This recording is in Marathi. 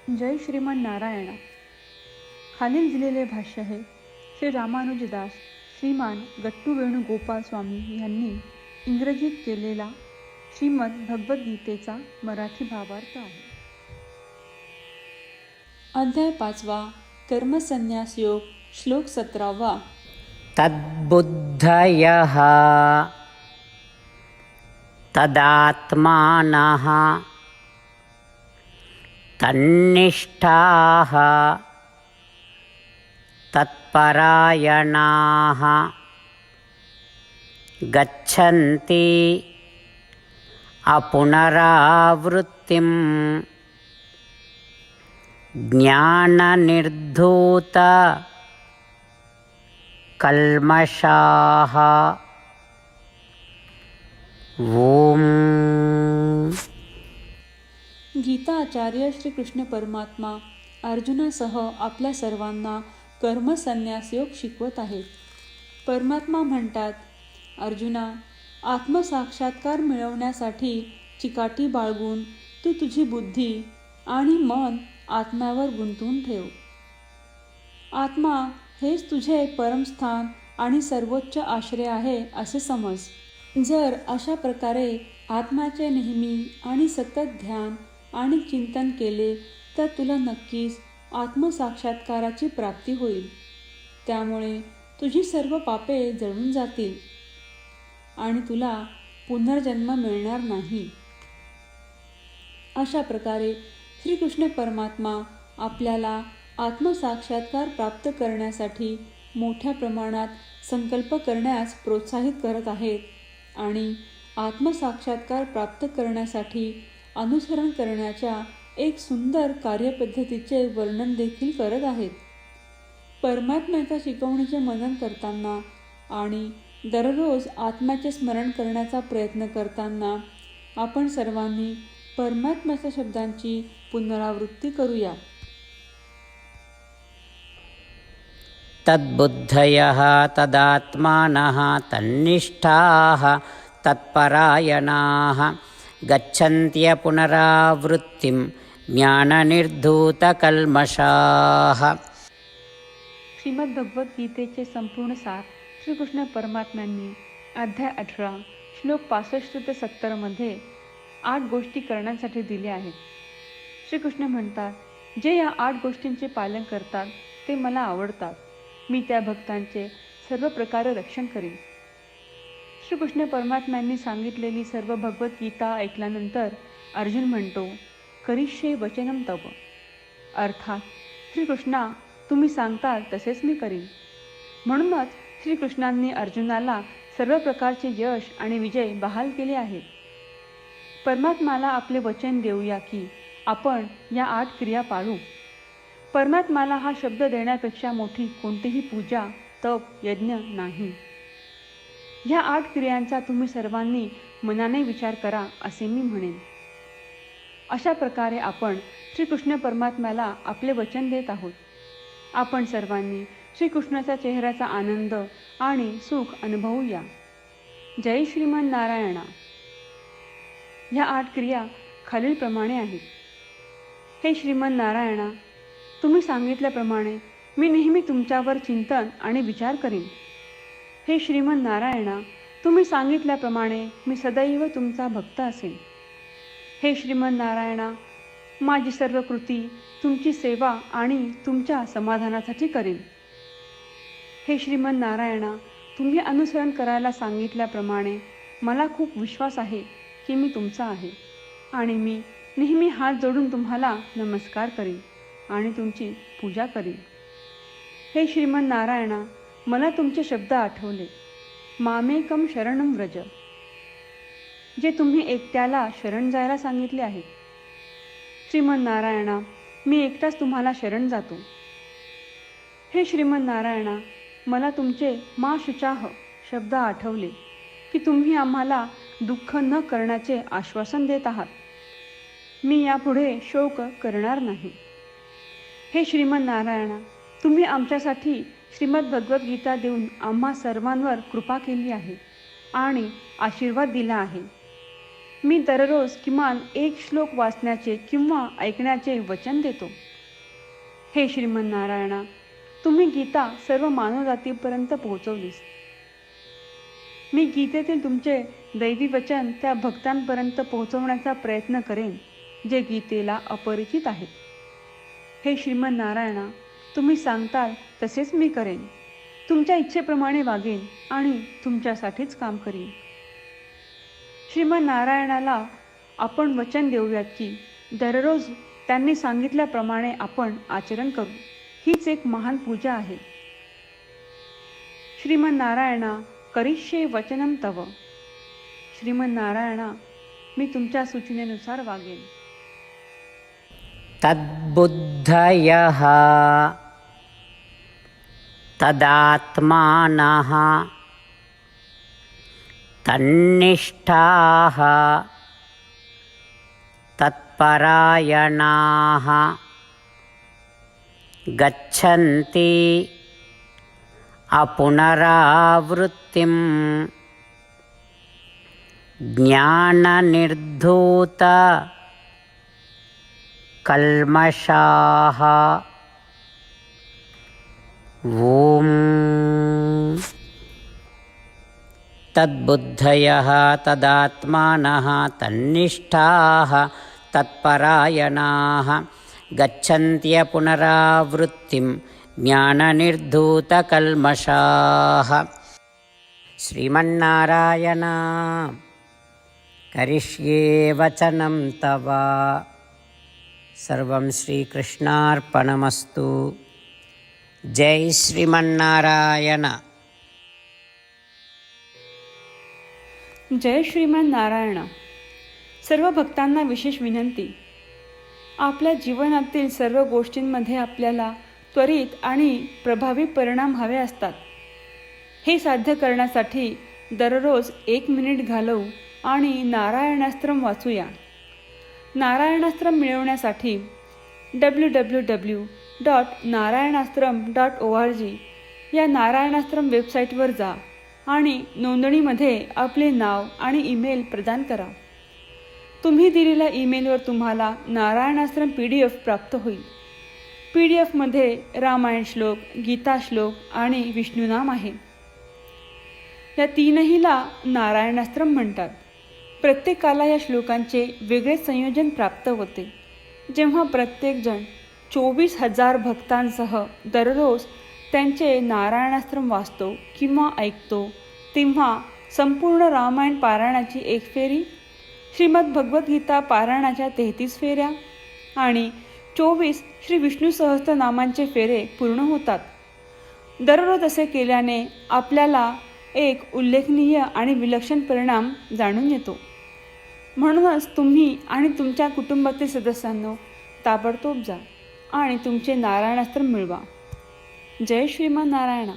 जय श्रीमन नारायणा. खालील दिलेले भाष्य हे श्री रामानुजदास श्रीमान गट्टू वेणुगोपाल स्वामी यांनी इंग्रजीत केलेला श्रीमद भगवद्गीतेचा मराठी भावार्थ आहे. अध्याय 5 कर्मसन्यास योग श्लोक 17. तद्बुद्धयः तदात्मानः तन्निष्ठाः तत्परायणाः गच्छन्ति अपुनरावृत्तिं ज्ञाननिर्धूतकल्मषाः. ओम. गीता आचार्य श्री कृष्ण परमात्मा अर्जुनासह आपल्या सर्वांना कर्मसन्यास योग शिकवत आहेत. परमात्मा म्हणतात, अर्जुना, आत्मसाक्षात्कार मिळवण्यासाठी चिकाटी बाळगून तू तुझी बुद्धी आणि मन आत्म्यावर गुंतवून ठेव. आत्मा हेच तुझे परमस्थान आणि सर्वोच्च आश्रय आहे असे समज. जर अशा प्रकारे आत्म्याचे नेहमी आणि सतत ध्यान आणि चिंतन केले तर तुला नक्कीच आत्मसाक्षात्काराची प्राप्ती होईल. त्यामुळे तुझी सर्व पापे जळून जातील आणि तुला पुनर्जन्म मिळणार नाही. अशा प्रकारे श्रीकृष्ण परमात्मा आपल्याला आत्मसाक्षात्कार प्राप्त करण्यासाठी मोठ्या प्रमाणात संकल्प करण्यास प्रोत्साहित करत आहेत आणि आत्मसाक्षात्कार प्राप्त करण्यासाठी अनुसरण करण्याच्या एक सुंदर कार्यपद्धतीचे वर्णन देखील करत आहेत. परमात्म्याच्या शिकवणीचे मनन करताना आणि दररोज आत्म्याचे स्मरण करण्याचा प्रयत्न करताना आपण सर्वांनी परमात्म्याच्या शब्दांची पुनरावृत्ती करूया. तद्बुद्धयः तदात्मानः तन्निष्ठाः तत्परायणाः गच्छन्त्य पुनरावृत्तिं ज्ञाननिर्धूतकल्मषाः. श्रीमद भगवद्गीतेचे संपूर्ण सार श्रीकृष्ण परमात्म्यांनी अध्याय 18 श्लोक 65 ते 70 मध्ये 8 गोष्टी करण्यासाठी दिल्या आहेत. श्रीकृष्ण म्हणतात, जे या 8 गोष्टींचे पालन करतात ते मला आवडतात. मी त्या भक्तांचे सर्व प्रकारे रक्षण करीन. श्रीकृष्ण परमात्म्यांनी सांगितलेली सर्व भगवद्गीता ऐकल्यानंतर अर्जुन म्हणतो, करिष्ये वचनम तव. अर्थात श्रीकृष्णा, तुम्ही सांगताल तसेच मी करीन. म्हणूनच श्रीकृष्णांनी अर्जुनाला सर्व प्रकारचे यश आणि विजय बहाल केले आहेत. परमात्म्याला आपले वचन देऊया की आपण या 8 क्रिया पाळू. परमात्म्याला हा शब्द देण्यापेक्षा मोठी कोणतीही पूजा, तप, यज्ञ नाही. ह्या 8 क्रियांचा तुम्ही सर्वांनी मनाने विचार करा असे मी म्हणेन. अशा प्रकारे आपण श्रीकृष्ण परमात्म्याला आपले वचन देत आहोत. आपण सर्वांनी श्रीकृष्णाच्या चेहऱ्याचा आनंद आणि सुख अनुभवूया. जय श्रीमन नारायणा. ह्या 8 क्रिया खालीलप्रमाणे आहेत. हे श्रीमन नारायणा, तुम्ही सांगितल्याप्रमाणे मी नेहमी तुमच्यावर चिंतन आणि विचार करीन. हे श्रीमन नारायणा, तुम्ही सांगितल्याप्रमाणे मी सदैव तुमचा भक्त असेन. हे श्रीमन नारायणा, माझी सर्व कृती तुमची सेवा आणि तुमच्या समाधानासाठी करीन. हे श्रीमन नारायणा, तुम्ही अनुसरण करायला सांगितल्याप्रमाणे मला खूप विश्वास आहे की मी तुमचा आहे आणि मी नेहमी हात जोडून तुम्हाला नमस्कार करीन आणि तुमची पूजा करीन. हे श्रीमन नारायणा, मला तुमचे शब्द आठवले. मामेकम शरणम व्रज, जे तुम्ही एकट्याला शरण जायला सांगितले आहे. श्रीमन नारायणा, मी एकटाच तुम्हाला शरण जातो. हे श्रीमन नारायणा, मला तुमचे मा शुचाह शब्द आठवले की तुम्ही आम्हाला दुःख न करण्याचे आश्वासन देत आहात. मी यापुढे शोक करणार नाही. हे श्रीमन नारायणा, तुम्ही आमच्यासाठी श्रीमद भगवद्गीता देऊन आम्हा सर्वांवर कृपा केली आहे आणि आशीर्वाद दिला आहे. मी दररोज किमान एक श्लोक वाचण्याचे किंवा ऐकण्याचे वचन देतो. हे श्रीमन्नारायणा, तुम्ही गीता सर्व मानवजातीपर्यंत पोहोचवलीस. मी गीतेतील तुमचे दैवी वचन त्या भक्तांपर्यंत पोहोचवण्याचा प्रयत्न करेन जे गीतेला अपरिचित आहेत. हे श्रीमन्नारायणा, तुम्ही सांगताल तसेच मी करेन. तुमच्या इच्छेप्रमाणे वागेन आणि तुमच्यासाठीच काम करीन. श्रीमन्नारायणाला आपण वचन देऊयात की दररोज त्यांनी सांगितल्याप्रमाणे आपण आचरण करू. हीच एक महान पूजा आहे. श्रीमन्नारायणा, करिष्ये वचनम तव. श्रीमन्नारायणा, मी तुमच्या सूचनेनुसार वागेन. तद्बुद्धयः तदात्मानः तन्निष्ठाः तत्परायणाः गच्छन्ति अपुनरावृत्तिं ज्ञाननिर्धूत कल्मषाः. ॐ तद्बुद्धयः तदात्मानः तन्निष्ठाः तत्परायणाः गच्छन्त्यपुनरावृत्तिं ज्ञाननिर्धूतकल्मषाः. श्रीमन्नारायण, करिष्ये वचनं तव. सर्वं श्रीकृष्णार्पणमस्तु. जय श्रीमन्नारायण. जय श्रीमन्नारायण. सर्व भक्तांना विशेष विनंती. आपल्या जीवनातील सर्व गोष्टींमध्ये आपल्याला त्वरित आणि प्रभावी परिणाम हवे असतात. हे साध्य करण्यासाठी दररोज 1 मिनिट घालवू आणि नारायणास्त्रम वाचूया. नारायणास्त्रम मिळवण्यासाठी www.narayanaastram.org या नारायणास्त्रम वेबसाईटवर जा आणि नोंदणीमध्ये आपले नाव आणि ईमेल प्रदान करा. तुम्ही दिलेल्या ईमेलवर तुम्हाला नारायणास्त्रम PDF प्राप्त होईल. PDFमध्ये रामायण श्लोक, गीता श्लोक आणि विष्णुनाम आहे. या तीनहीला नारायणास्त्रम म्हणतात. प्रत्येकाला या श्लोकांचे वेगळे संयोजन प्राप्त होते. जेव्हा प्रत्येकजण 24,000 भक्तांसह दररोज त्यांचे नारायणास्त्रम वाचतो किंवा ऐकतो, तेव्हा संपूर्ण रामायण पारायणाची 1 फेरी, श्रीमद भगवद्गीता पारायणाच्या 33 फेऱ्या आणि 24 श्री विष्णू सहस्त्रनामांचे फेरे पूर्ण होतात. दररोज असे केल्याने आपल्याला एक उल्लेखनीय आणि विलक्षण परिणाम जाणून येतो. म्हणूनच तुम्ही आणि तुमच्या कुटुंबातील सदस्यांनो ताबडतोब जा आणि तुमचे नारायणास्त्र मिळवा. जय श्रीमन्नारायण.